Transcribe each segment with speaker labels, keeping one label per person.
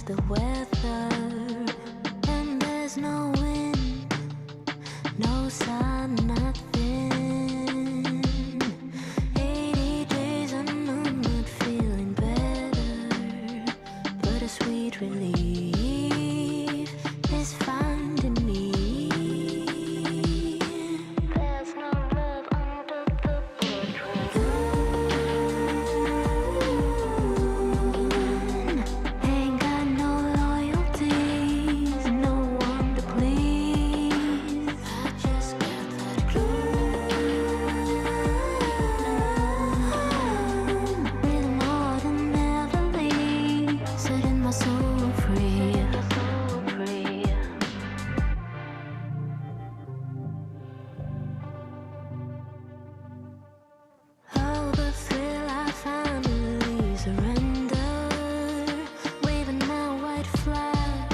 Speaker 1: just the weather, and there's no wind, no sun, nothing. 80 days and I'm not feeling better, but a sweet relief is finding me. There's no love under the portrait. Ain't got no loyalties, no one to please. I just got that with more than ever leave, setting my soul free. Oh, the thrill I finally surrender, waving my white flag,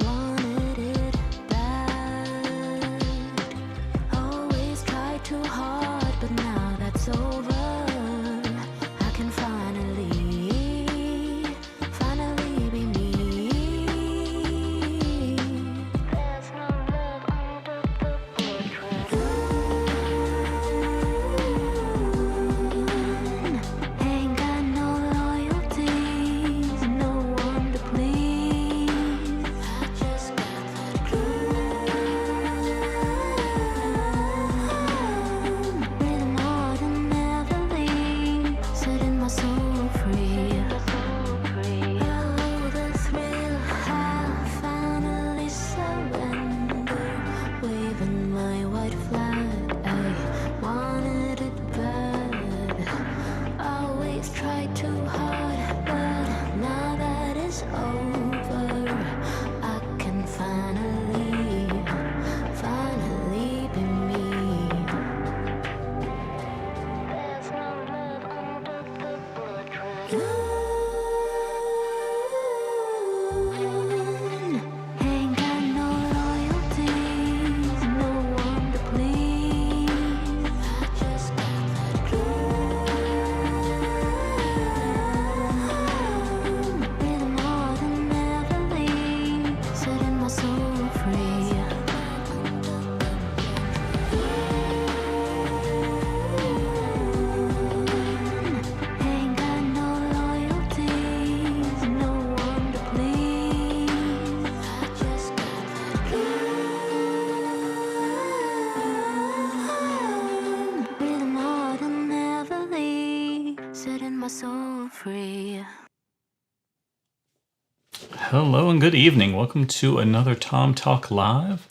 Speaker 1: wanted it bad. Always tried too hard, but now that's over. I can finally be me. There's no love under the portrait. Ain't got no loyalties, no one to please. I just got that with more than ever leave, setting my soul free. Oh, the thrill, I finally surrender, waving my white flag. I wanted it bad. Always tried too hard, but now that it's over, I can finally be me. There's no love under the portrait. Ain't got no loyalties, no one to please. I just got that with more than ever leave, setting my soul free. Ain't got no loyalties, no one to please. I just got that with more than ever leave, setting my soul free.
Speaker 2: Hello and good evening. Welcome to another Tom Talk Live.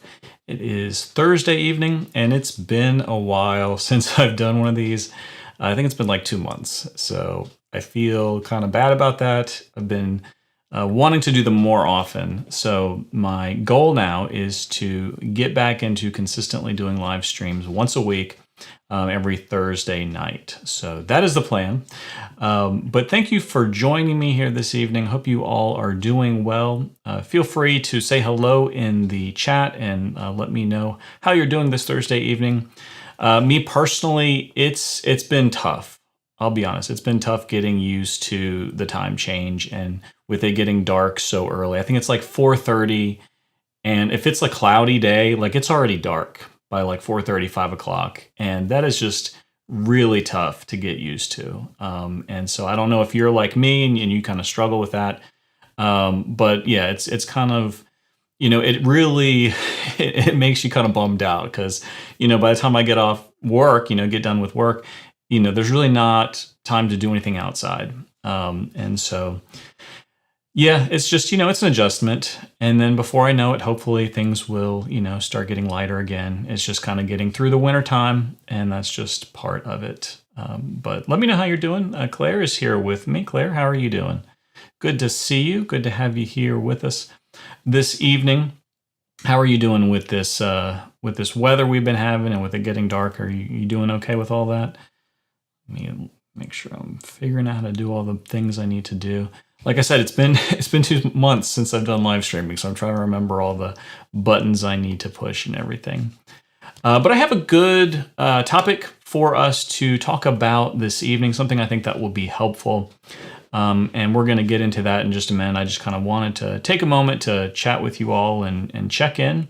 Speaker 2: It is Thursday evening, and it's been a while since I've done one of these. I think it's been like 2 months, so I feel kind of bad about that. I've been wanting to do them more often, so my goal now is to get back into consistently doing live streams once a week, every Thursday night. So that is the plan. But thank you for joining me here this evening. Hope you all are doing well. Feel free to say hello in the chat and let me know how you're doing this Thursday evening. Me personally, it's been tough. I'll be honest. It's been tough getting used to the time change and with it getting dark so early. I think it's like 4:30, and if it's a cloudy day, like it's already dark by like 4:30, 5 o'clock, and that is just really tough to get used to. And so I don't know if you're like me and you kind of struggle with that. But yeah, it's kind of, it really, it makes you kind of bummed out because, by the time I get off work, get done with work, there's really not time to do anything outside. And so, yeah, it's just, it's an adjustment. And then before I know it, hopefully things will, start getting lighter again. It's just kind of getting through the winter time, and that's just part of it. But let me know how you're doing. Claire is here with me. Claire, how are you doing? Good to see you. Good to have you here with us this evening. How are you doing with this weather we've been having and with it getting dark? Are you doing okay with all that? Let me make sure I'm figuring out how to do all the things I need to do. Like I said, it's been 2 months since I've done live streaming, so I'm trying to remember all the buttons I need to push and everything. But I have a good topic for us to talk about this evening, something I think that will be helpful. And we're going to get into that in just a minute. I just kind of wanted to take a moment to chat with you all and check in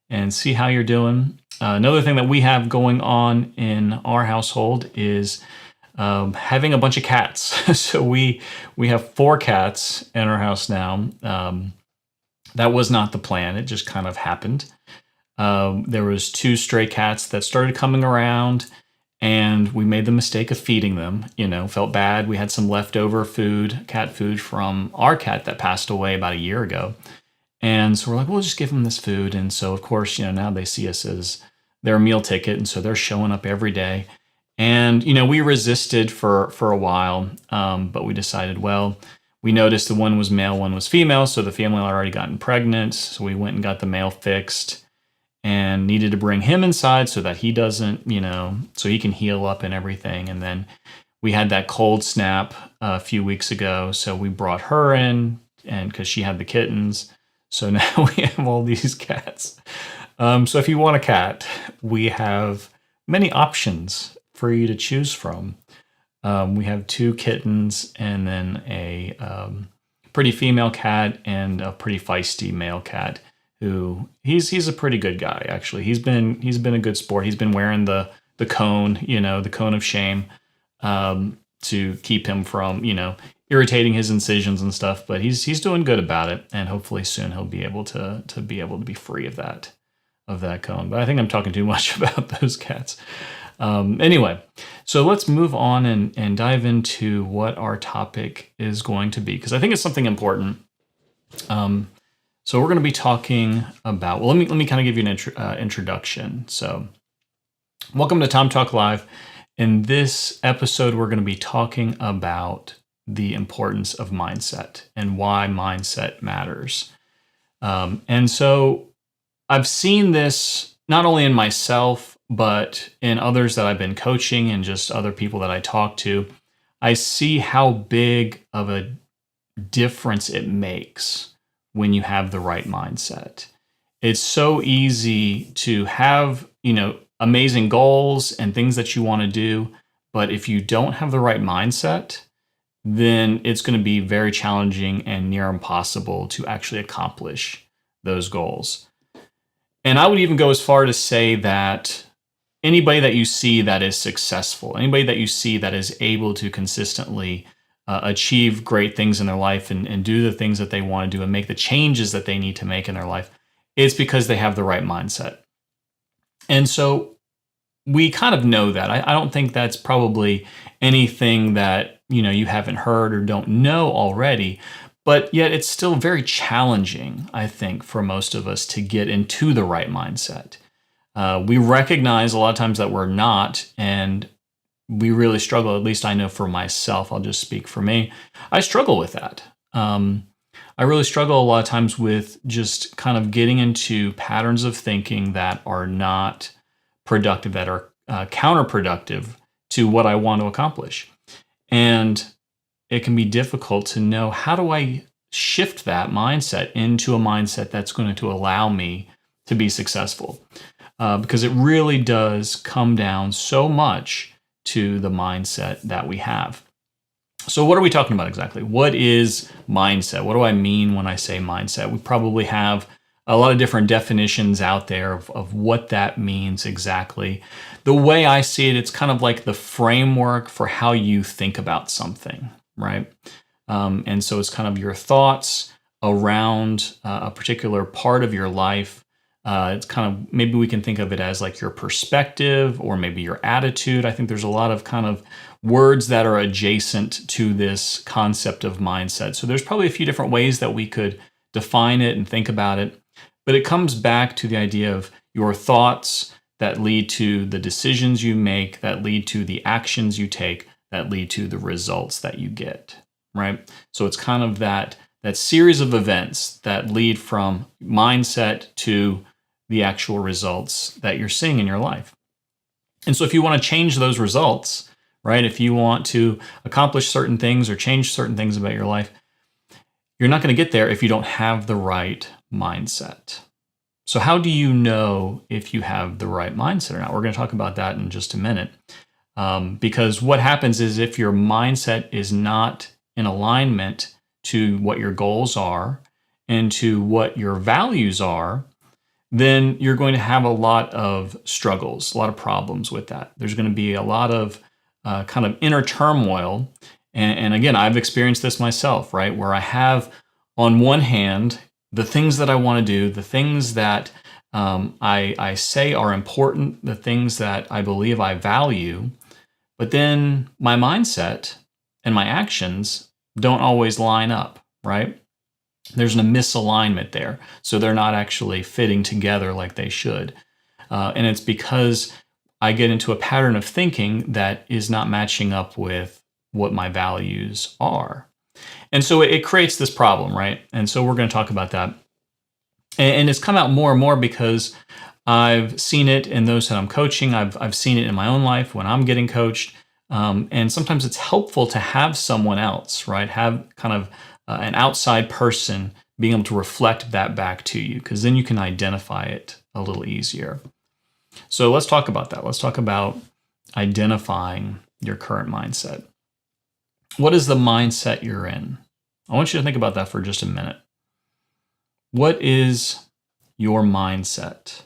Speaker 2: and see how you're doing. Another thing that we have going on in our household is having a bunch of cats. So we have 4 cats in our house now. That was not the plan. It just kind of happened. There was 2 stray cats that started coming around, and we made the mistake of feeding them. Felt bad. We had some leftover food, cat food from our cat that passed away about a year ago. And so we're like, we'll just give them this food. And so, of course, now they see us as their meal ticket. And so they're showing up every day. And, we resisted for a while, but we decided, well, we noticed the one was male, one was female. So the female had already gotten pregnant. So we went and got the male fixed and needed to bring him inside so that he doesn't, so he can heal up and everything. And then we had that cold snap a few weeks ago. So we brought her in, and because she had the kittens. So now we have all these cats. So if you want a cat, we have many options for you to choose from. We have 2 kittens and then a pretty female cat and a pretty feisty male cat who he's a pretty good guy, actually. He's been a good sport. He's been wearing the cone, the cone of shame, to keep him from, irritating his incisions and stuff, but he's doing good about it, and hopefully soon he'll be able to be free of that cone. But I think I'm talking too much about those cats. Anyway, so let's move on and dive into what our topic is going to be, because I think it's something important. So we're going to be talking about, well, let me kind of give you an introduction. So welcome to Tom Talk Live. In this episode, we're going to be talking about the importance of mindset and why mindset matters. And so I've seen this not only in myself, but in others that I've been coaching and just other people that I talk to. I see how big of a difference it makes when you have the right mindset. It's so easy to have, amazing goals and things that you want to do, but if you don't have the right mindset, then it's going to be very challenging and near impossible to actually accomplish those goals. And I would even go as far to say that anybody that you see that is successful, anybody that you see that is able to consistently achieve great things in their life and do the things that they want to do and make the changes that they need to make in their life, it's because they have the right mindset. And so we kind of know that. I don't think that's probably anything that, you haven't heard or don't know already, but yet it's still very challenging, I think, for most of us to get into the right mindset. We recognize a lot of times that we're not, and we really struggle. At least I know for myself, I'll just speak for me. I struggle with that. I really struggle a lot of times with just kind of getting into patterns of thinking that are not productive, that are counterproductive to what I want to accomplish. And it can be difficult to know, how do I shift that mindset into a mindset that's going to allow me to be successful? Because it really does come down so much to the mindset that we have. So what are we talking about exactly? What is mindset? What do I mean when I say mindset? We probably have a lot of different definitions out there of what that means exactly. The way I see it, it's kind of like the framework for how you think about something, right? And so it's kind of your thoughts around a particular part of your life. It's kind of, maybe we can think of it as like your perspective or maybe your attitude. I think there's a lot of kind of words that are adjacent to this concept of mindset. So there's probably a few different ways that we could define it and think about it. But it comes back to the idea of your thoughts that lead to the decisions you make, that lead to the actions you take, that lead to the results that you get, right? So it's kind of that series of events that lead from mindset to the actual results that you're seeing in your life. And so if you want to change those results, right? If you want to accomplish certain things or change certain things about your life, you're not going to get there if you don't have the right mindset. So how do you know if you have the right mindset or not? We're going to talk about that in just a minute. Because what happens is if your mindset is not in alignment to what your goals are and to what your values are, then you're going to have a lot of struggles, a lot of problems with that. There's going to be a lot of kind of inner turmoil. And again, I've experienced this myself, right? Where I have, on one hand, the things that I want to do, the things that I say are important, the things that I believe I value, but then my mindset and my actions don't always line up, right? There's a misalignment there. So they're not actually fitting together like they should. And it's because I get into a pattern of thinking that is not matching up with what my values are. And so it creates this problem, right? And so we're going to talk about that. And it's come out more and more because I've seen it in those that I'm coaching. I've seen it in my own life when I'm getting coached. And sometimes it's helpful to have someone else, right? Have kind of an outside person being able to reflect that back to you, because then you can identify it a little easier. So let's talk about that. Let's talk about identifying your current mindset. What is the mindset you're in? I want you to think about that for just a minute. What is your mindset?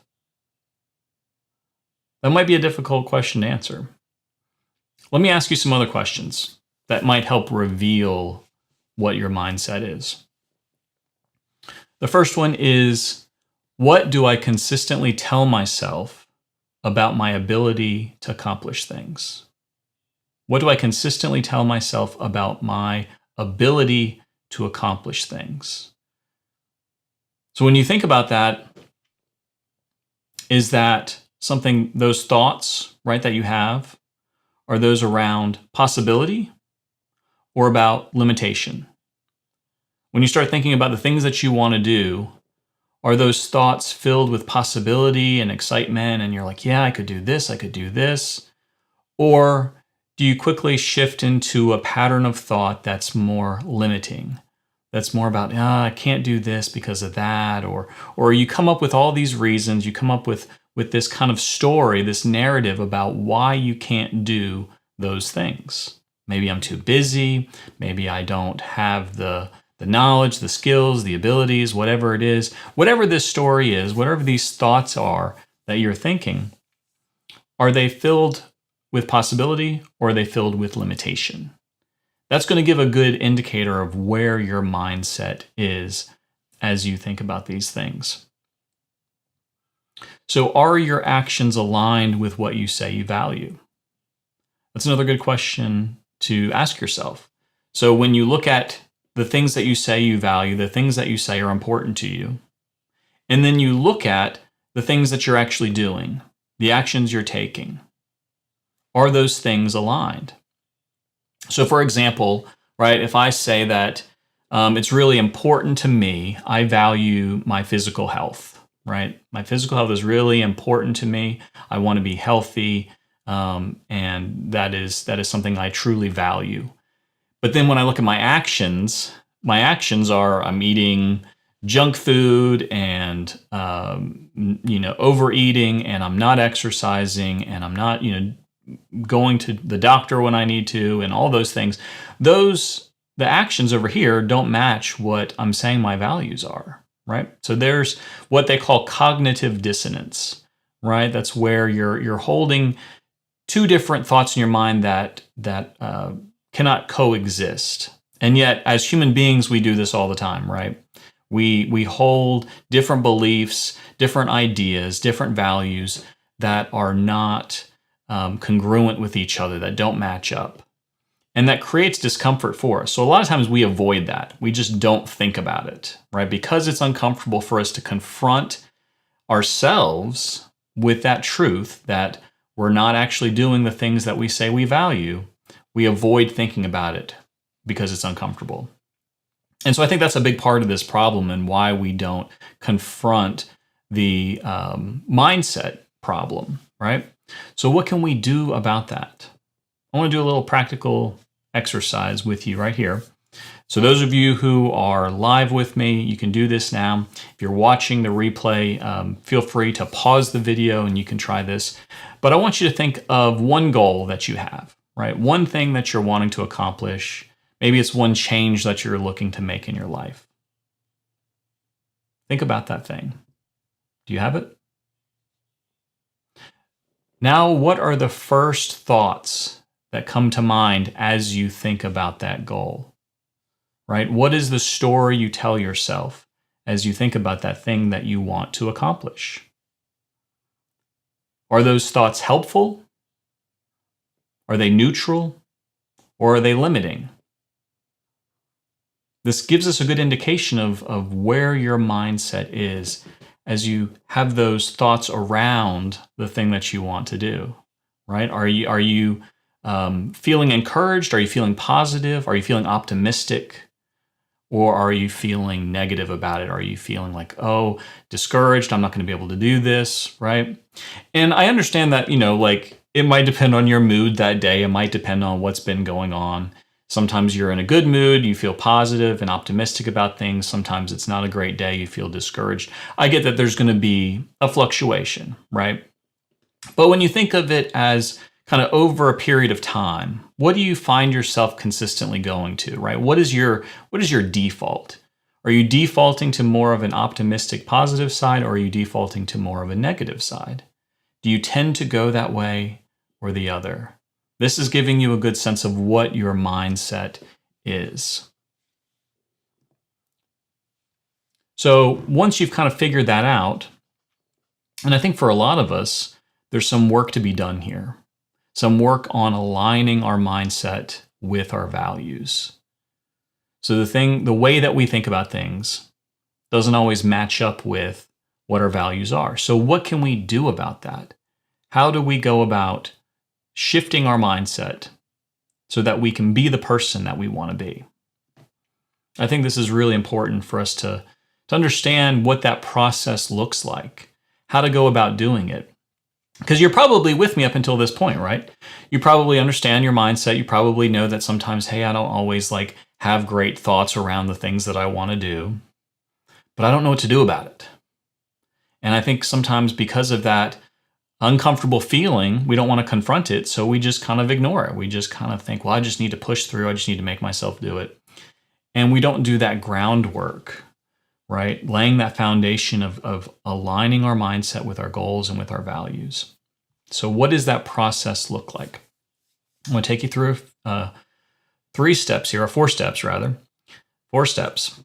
Speaker 2: That might be a difficult question to answer. Let me ask you some other questions that might help reveal what your mindset is. The first one is, what do I consistently tell myself about my ability to accomplish things? What do I consistently tell myself about my ability to accomplish things? So when you think about that, is that something, those thoughts, right, that you have, are those around possibility or about limitation? When you start thinking about the things that you want to do, are those thoughts filled with possibility and excitement and you're like, yeah, I could do this, I could do this? Or do you quickly shift into a pattern of thought that's more limiting? That's more about, I can't do this because of that, or you come up with all these reasons, you come up with this kind of story, this narrative about why you can't do those things. Maybe I'm too busy, maybe I don't have the knowledge, the skills, the abilities, whatever it is, whatever this story is, whatever these thoughts are that you're thinking, are they filled with possibility or are they filled with limitation? That's going to give a good indicator of where your mindset is as you think about these things. So are your actions aligned with what you say you value? That's another good question to ask yourself. So when you look at the things that you say you value, the things that you say are important to you, and then you look at the things that you're actually doing, the actions you're taking, are those things aligned? So for example, right, if I say that it's really important to me, I value my physical health, right? My physical health is really important to me. I want to be healthy, and that is something I truly value. But then when I look at my actions are I'm eating junk food and overeating, and I'm not exercising, and I'm not going to the doctor when I need to, and all those things. The actions over here don't match what I'm saying my values are, right? So there's what they call cognitive dissonance, right? That's where you're holding two different thoughts in your mind that cannot coexist. And yet, as human beings, we do this all the time, right? We hold different beliefs, different ideas, different values that are not congruent with each other, that don't match up. And that creates discomfort for us. So a lot of times we avoid that. We just don't think about it, right? Because it's uncomfortable for us to confront ourselves with that truth that we're not actually doing the things that we say we value. We avoid thinking about it because it's uncomfortable. And so I think that's a big part of this problem and why we don't confront the mindset problem, right? So what can we do about that? I want to do a little practical exercise with you right here. So those of you who are live with me, you can do this now. If you're watching the replay, feel free to pause the video and you can try this. But I want you to think of one goal that you have, right? One thing that you're wanting to accomplish. Maybe it's one change that you're looking to make in your life. Think about that thing. Do you have it? Now, what are the first thoughts that come to mind as you think about that goal? Right? What is the story you tell yourself as you think about that thing that you want to accomplish? Are those thoughts helpful? Are they neutral? Or are they limiting? This gives us a good indication of where your mindset is as you have those thoughts around the thing that you want to do, right? Are you feeling encouraged? Are you feeling positive? Are you feeling optimistic? Or are you feeling negative about it? Are you feeling like, oh, discouraged, I'm not going to be able to do this, right? And I understand that, like it might depend on your mood that day. It might depend on what's been going on. Sometimes you're in a good mood, you feel positive and optimistic about things. Sometimes it's not a great day, you feel discouraged. I get that there's going to be a fluctuation, right? But when you think of it as kind of over a period of time, what do you find yourself consistently going to, right? What is your default? Are you defaulting to more of an optimistic, positive side, or are you defaulting to more of a negative side? Do you tend to go that way or the other? This is giving you a good sense of what your mindset is. So once you've kind of figured that out, and I think for a lot of us, there's some work to be done here. Some work on aligning our mindset with our values. So the way that we think about things doesn't always match up with what our values are. So what can we do about that? How do we go about shifting our mindset so that we can be the person that we want to be? I think this is really important for us to understand what that process looks like, how to go about doing it. Because you're probably with me up until this point, right? You probably understand your mindset. You probably know that sometimes, hey, I don't always have great thoughts around the things that I want to do, but I don't know what to do about it. And I think sometimes because of that uncomfortable feeling, we don't want to confront it, so we just kind of ignore it. We just kind of think, well, I just need to push through. I just need to make myself do it. And we don't do that groundwork, right? Laying that foundation of aligning our mindset with our goals and with our values. So what does that process look like? I'm going to take you through 3 steps here, or 4 steps rather. 4 steps.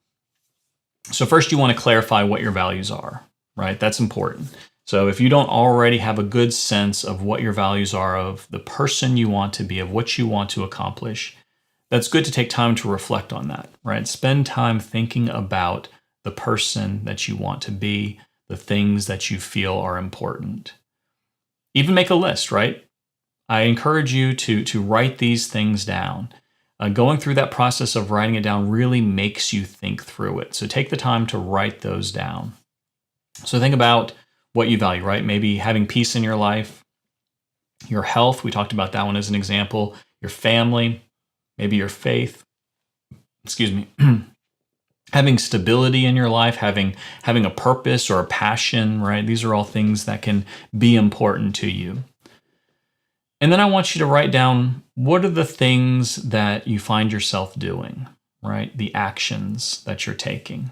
Speaker 2: So first you want to clarify what your values are, right? That's important. So if you don't already have a good sense of what your values are, of the person you want to be, of what you want to accomplish, that's good to take time to reflect on that, right? Spend time thinking about the person that you want to be, the things that you feel are important. Even make a list, right? I encourage you to write these things down. Going through that process of writing it down really makes you think through it. So take the time to write those down. So think about what you value, right? Maybe having peace in your life, your health. We talked about that one as an example. Your family, maybe your faith. Excuse me. Having stability in your life, having a purpose or a passion, right? These are all things that can be important to you. And then I want you to write down, what are the things that you find yourself doing, right? The actions that you're taking.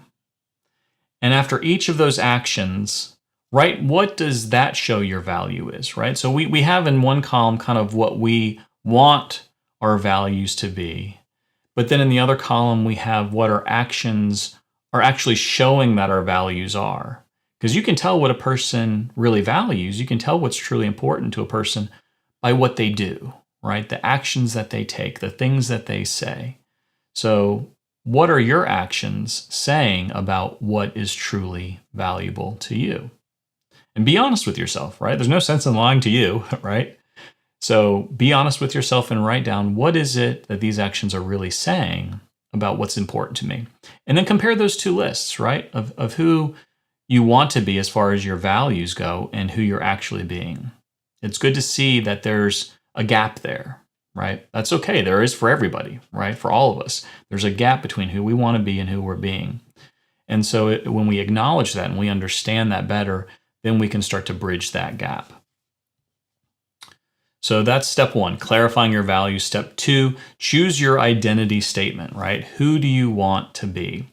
Speaker 2: And after each of those actions, right, what does that show your value is, right? So we have in one column kind of what we want our values to be. But then in the other column, we have what our actions are actually showing that our values are. Because you can tell what a person really values. You can tell what's truly important to a person by what they do, right? The actions that they take, the things that they say. So what are your actions saying about what is truly valuable to you? And be honest with yourself, right? There's no sense in lying to you, right? So be honest with yourself and write down, what is it that these actions are really saying about what's important to me? And then compare those 2 lists, right? Of who you want to be as far as your values go and who you're actually being. It's good to see that there's a gap there, right? That's okay. There is for everybody, right? For all of us. There's a gap between who we want to be and who we're being. And so when we acknowledge that and we understand that better, then we can start to bridge that gap. So that's step one, clarifying your values. Step two, choose your identity statement, right? Who do you want to be?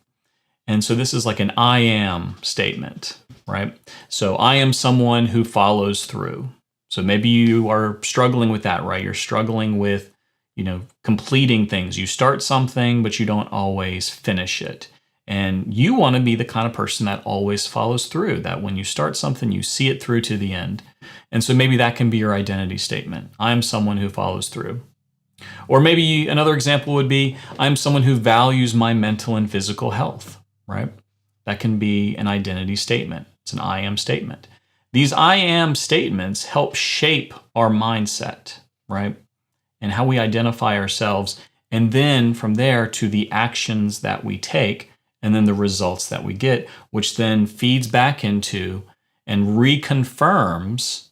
Speaker 2: And so this is like an I am statement, right? So I am someone who follows through. So maybe you are struggling with that, right? You're struggling with, completing things. You start something, but you don't always finish it. And you want to be the kind of person that always follows through, that when you start something, you see it through to the end. And so maybe that can be your identity statement. I'm someone who follows through. Or maybe another example would be, I'm someone who values my mental and physical health, right? That can be an identity statement. It's an I am statement. These I am statements help shape our mindset, right? And how we identify ourselves. And then from there to the actions that we take, and then the results that we get, which then feeds back into and reconfirms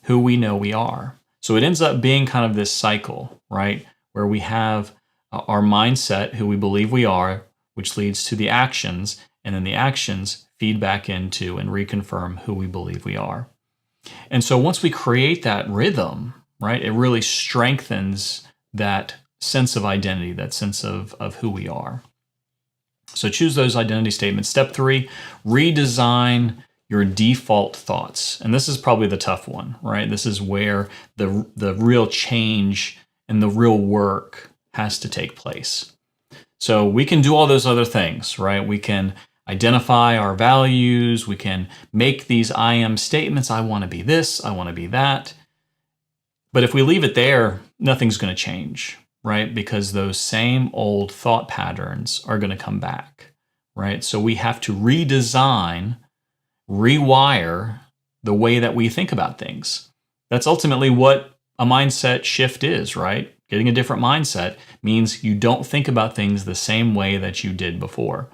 Speaker 2: who we know we are. So it ends up being kind of this cycle, right? Where we have our mindset, who we believe we are, which leads to the actions, and then the actions feed back into and reconfirm who we believe we are. And so once we create that rhythm, right, it really strengthens that sense of identity, that sense of who we are. So choose those identity statements. Step three, redesign your default thoughts. And this is probably the tough one, right? This is where the real change and the real work has to take place. So we can do all those other things, right? We can identify our values. We can make these I am statements. I want to be this. I want to be that. But if we leave it there, nothing's going to change, right? Because those same old thought patterns are going to come back, right? So we have to redesign, rewire the way that we think about things. That's ultimately what a mindset shift is, right? Getting a different mindset means you don't think about things the same way that you did before.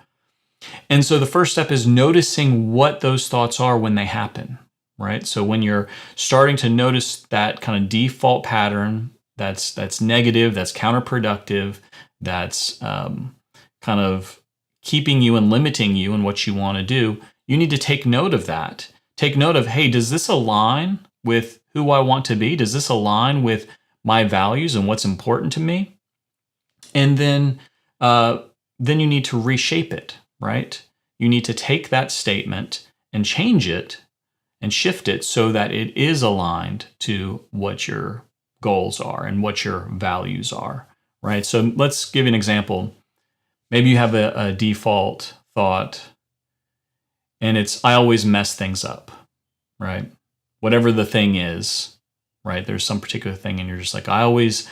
Speaker 2: And so the first step is noticing what those thoughts are when they happen, right? So when you're starting to notice that kind of default pattern that's negative, that's counterproductive, that's kind of keeping you and limiting you in what you want to do, you need to take note of that. Take note of, hey, does this align with who I want to be? Does this align with my values and what's important to me? And then you need to reshape it, right? You need to take that statement and change it and shift it so that it is aligned to what your goals are and what your values are, right? So let's give you an example. Maybe you have a default thought and it's, I always mess things up, right? Whatever the thing is, right? There's some particular thing and you're just like, I always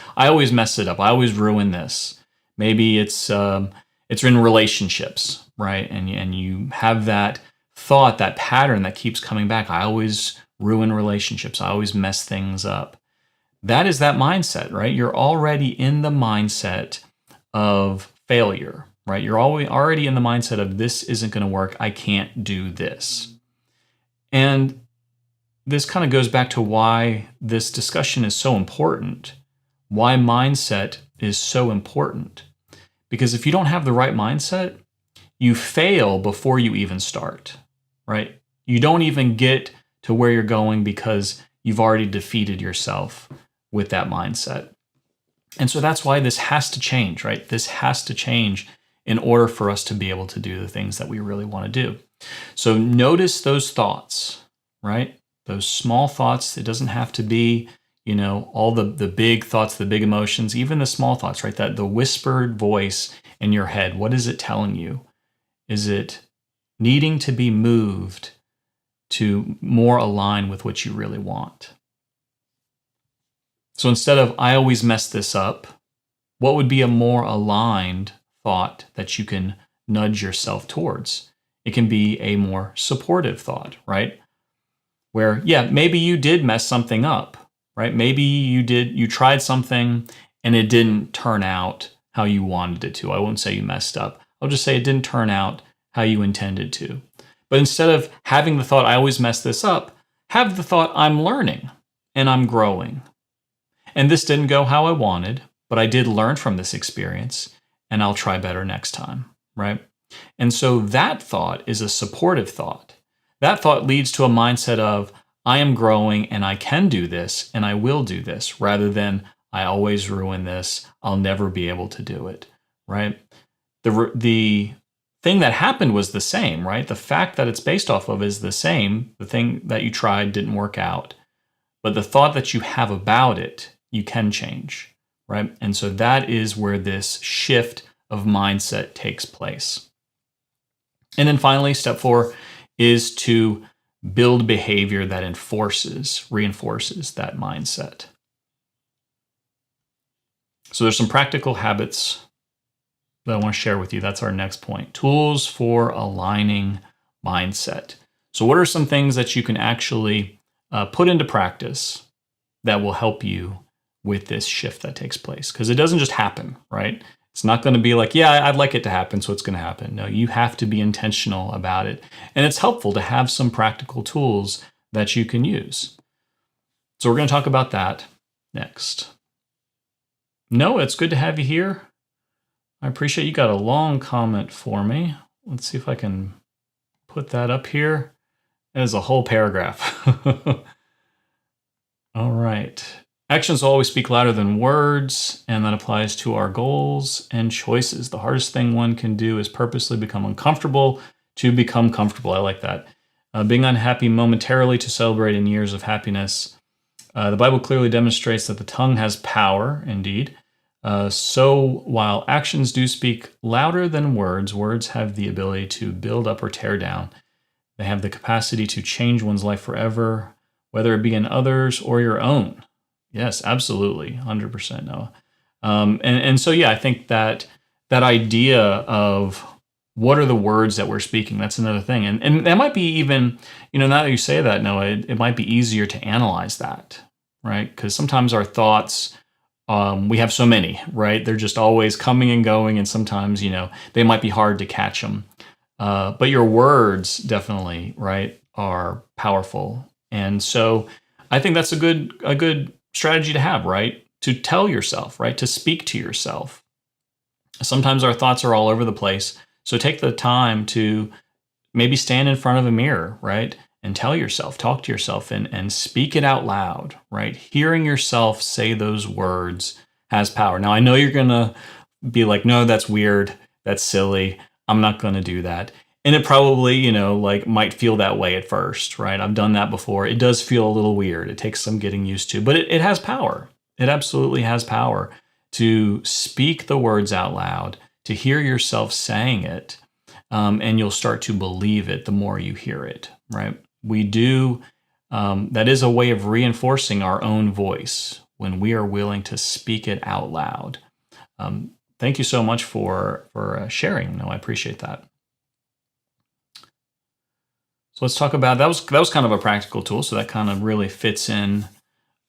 Speaker 2: mess it up. I always ruin this. Maybe it's in relationships, right? And you have that thought, that pattern that keeps coming back. I always ruin relationships. I always mess things up. That is that mindset, right? You're already in the mindset of failure, right? You're already in the mindset of this isn't going to work. I can't do this. And this kind of goes back to why this discussion is so important, why mindset is so important. Because if you don't have the right mindset, you fail before you even start, right? You don't even get to where you're going because you've already defeated yourself with that mindset. And so that's why this has to change, right? This has to change in order for us to be able to do the things that we really want to do. So notice those thoughts, right? Those small thoughts. It doesn't have to be, all the big thoughts, the big emotions, even the small thoughts, right? That the whispered voice in your head, what is it telling you? Is it needing to be moved to more align with what you really want? So instead of, I always mess this up, what would be a more aligned thought that you can nudge yourself towards? It can be a more supportive thought, right? Where, maybe you did mess something up, right? Maybe you tried something and it didn't turn out how you wanted it to. I won't say you messed up. I'll just say it didn't turn out how you intended to. But instead of having the thought, I always mess this up, have the thought, I'm learning and I'm growing. And this didn't go how I wanted, but I did learn from this experience and I'll try better next time, right? And so that thought is a supportive thought. That thought leads to a mindset of, I am growing and I can do this and I will do this, rather than I always ruin this, I'll never be able to do it, right? The thing that happened was the same, right? The fact that it's based off of is the same. The thing that you tried didn't work out. But the thought that you have about it, you can change, right? And so that is where this shift of mindset takes place. And then finally, step 4 is to build behavior that reinforces that mindset. So there's some practical habits that I want to share with you. That's our next point. Tools for aligning mindset. So what are some things that you can actually put into practice that will help you with this shift that takes place? Because it doesn't just happen, right? It's not going to be like, yeah, I'd like it to happen, so it's going to happen. No, you have to be intentional about it. And it's helpful to have some practical tools that you can use. So we're going to talk about that next. Noah, it's good to have you here. I appreciate you got a long comment for me. Let's see if I can put that up here. That is a whole paragraph. All right. Actions always speak louder than words, and that applies to our goals and choices. The hardest thing one can do is purposely become uncomfortable to become comfortable. I like that. Being unhappy momentarily to celebrate in years of happiness. The Bible clearly demonstrates that the tongue has power, indeed. So while actions do speak louder than words, words have the ability to build up or tear down. They have the capacity to change one's life forever, whether it be in others or your own. Yes, absolutely. 100% Noah. And so, yeah, I think that idea of what are the words that we're speaking, that's another thing. And that might be even, now that you say that, Noah, it might be easier to analyze that, right? Because sometimes our thoughts, we have so many, right? They're just always coming and going. And sometimes, they might be hard to catch them. But your words definitely, right, are powerful. And so I think that's a good strategy to have, right? To tell yourself, right? To speak to yourself. Sometimes our thoughts are all over the place. So take the time to maybe stand in front of a mirror, right? And tell yourself, talk to yourself and speak it out loud, right? Hearing yourself say those words has power. Now, I know you're going to be like, no, that's weird. That's silly. I'm not going to do that. And it probably, might feel that way at first, right? I've done that before. It does feel a little weird. It takes some getting used to, but it has power. It absolutely has power to speak the words out loud, to hear yourself saying it, and you'll start to believe it the more you hear it, right? We do, that is a way of reinforcing our own voice when we are willing to speak it out loud. Thank you so much for sharing. No, I appreciate that. So let's talk about, that was kind of a practical tool. So that kind of really fits in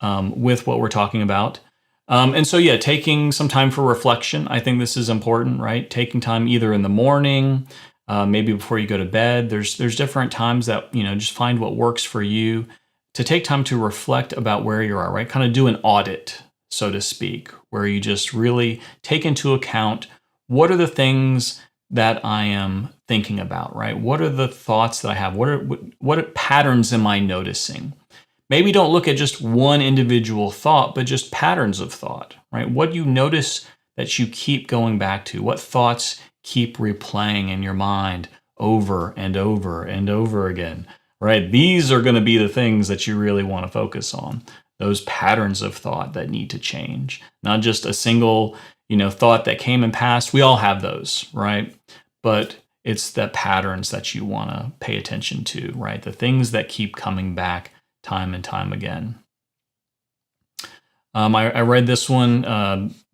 Speaker 2: with what we're talking about. And so, yeah, taking some time for reflection. I think this is important, right? Taking time either in the morning, maybe before you go to bed. There's different times that, just find what works for you to take time to reflect about where you are, right? Kind of do an audit, so to speak, where you just really take into account what are the things that I am thinking about, right? What are the thoughts that I have? What patterns am I noticing? Maybe don't look at just one individual thought, but just patterns of thought, right? What do you notice that you keep going back to? What thoughts keep replaying in your mind over and over and over again, right? These are going to be the things that you really want to focus on. Those patterns of thought that need to change, not just a single, thought that came and passed. We all have those, right? But it's the patterns that you want to pay attention to, right? The things that keep coming back time and time again. I read this one,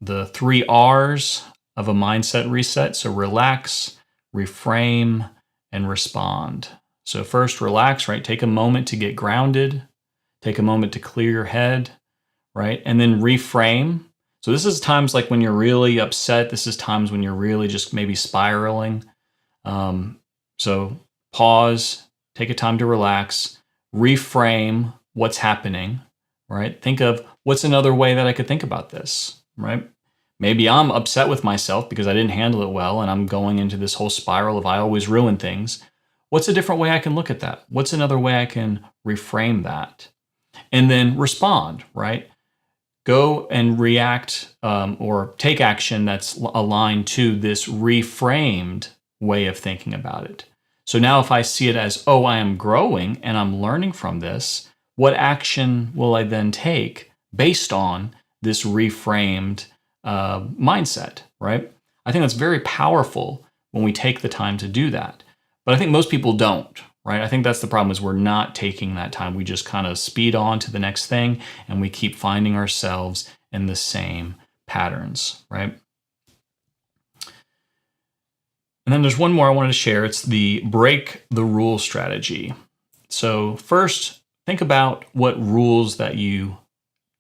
Speaker 2: the 3 R's of a mindset reset. So relax, reframe, and respond. So first, relax, right? Take a moment to get grounded. Take a moment to clear your head, right? And then reframe. So this is times like when you're really upset. This is times when you're really just maybe spiraling. So pause, take a time to relax, reframe what's happening, right? Think of what's another way that I could think about this, right? Maybe I'm upset with myself because I didn't handle it well and I'm going into this whole spiral of I always ruin things. What's a different way I can look at that? What's another way I can reframe that? And then respond, right? Go and react or take action that's aligned to this reframed way of thinking about it. So now if I see it as, oh, I am growing and I'm learning from this, what action will I then take based on this reframed mindset, right? I think that's very powerful when we take the time to do that. But I think most people don't, right? I think that's the problem, is we're not taking that time. We just kind of speed on to the next thing and we keep finding ourselves in the same patterns, right? And then there's one more I wanted to share. It's the break the rule strategy. So first, think about what rules that you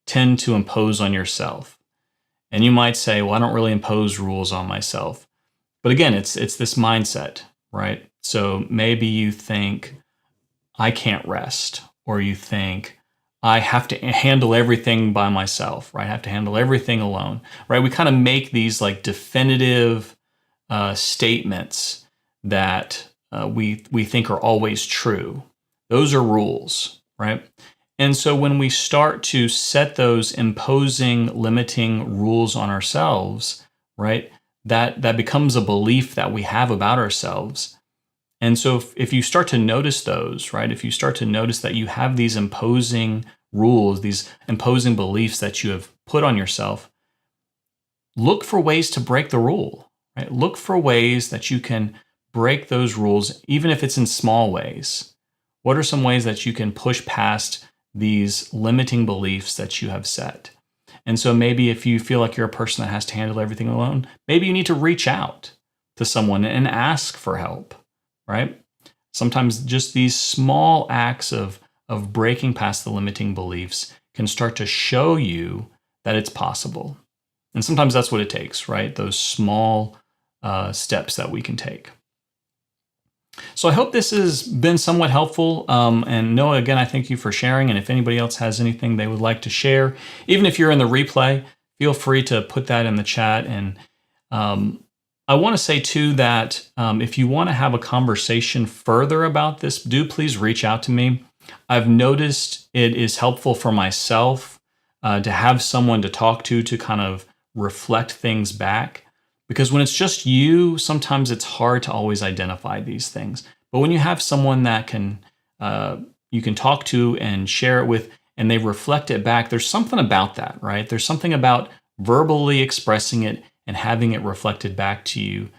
Speaker 2: tend to impose on yourself. And you might say, well, I don't really impose rules on myself. But again, it's this mindset, right? So maybe you think, I can't rest, or you think, I have to handle everything by myself, right? I have to handle everything alone, right? We kind of make these like definitive statements that we think are always true. Those are rules, right? And so when we start to set those imposing, limiting rules on ourselves, right, that becomes a belief that we have about ourselves. And so if you start to notice those, right, if you start to notice that you have these imposing rules, these imposing beliefs that you have put on yourself, look for ways to break the rule, right? Look for ways that you can break those rules, even if it's in small ways. What are some ways that you can push past these limiting beliefs that you have set? And so maybe if you feel like you're a person that has to handle everything alone, maybe you need to reach out to someone and ask for help, right? Sometimes just these small acts of breaking past the limiting beliefs can start to show you that it's possible. And sometimes that's what it takes, right? Those small steps that we can take. So I hope this has been somewhat helpful. And Noah, again, I thank you for sharing. And if anybody else has anything they would like to share, even if you're in the replay, feel free to put that in the chat. And I want to say too that if you want to have a conversation further about this, do please reach out to me. I've noticed it is helpful for myself to have someone to talk to kind of reflect things back. Because when it's just you, sometimes it's hard to always identify these things. But when you have someone that you can talk to and share it with, and they reflect it back, there's something about that, right? There's something about verbally expressing it and having it reflected back to you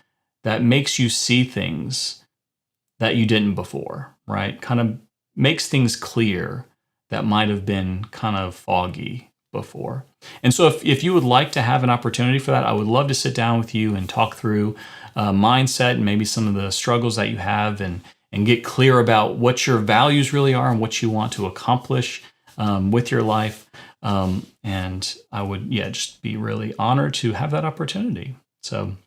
Speaker 2: that makes you see things that you didn't before, right? Kind of makes things clear that might have been kind of foggy before. And so if you would like to have an opportunity for that, I would love to sit down with you and talk through mindset and maybe some of the struggles that you have and get clear about what your values really are and what you want to accomplish with your life. And I would, just be really honored to have that opportunity. So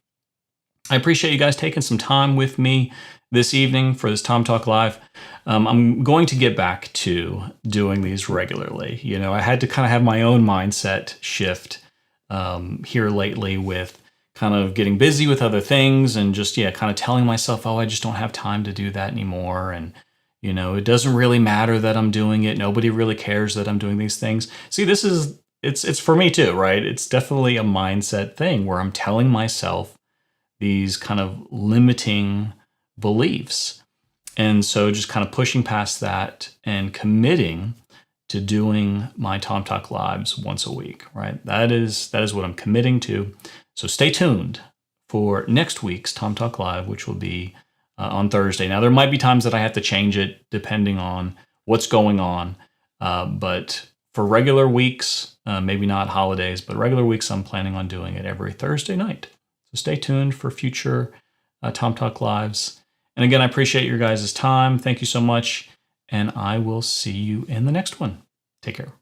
Speaker 2: I appreciate you guys taking some time with me this evening for this Tom Talk Live. I'm going to get back to doing these regularly. You know, I had to kind of have my own mindset shift here lately with kind of getting busy with other things and just, kind of telling myself, oh, I just don't have time to do that anymore. And, you know, it doesn't really matter that I'm doing it. Nobody really cares that I'm doing these things. See, it's for me too, right? It's definitely a mindset thing where I'm telling myself these kind of limiting beliefs. And so just kind of pushing past that and committing to doing my Tom Talk Lives once a week, right? That is what I'm committing to. So stay tuned for next week's Tom Talk Live, which will be on Thursday. Now, there might be times that I have to change it depending on what's going on. But for regular weeks, maybe not holidays, but regular weeks, I'm planning on doing it every Thursday night. So stay tuned for future Tom Talk Lives. And again, I appreciate your guys' time. Thank you so much. And I will see you in the next one. Take care.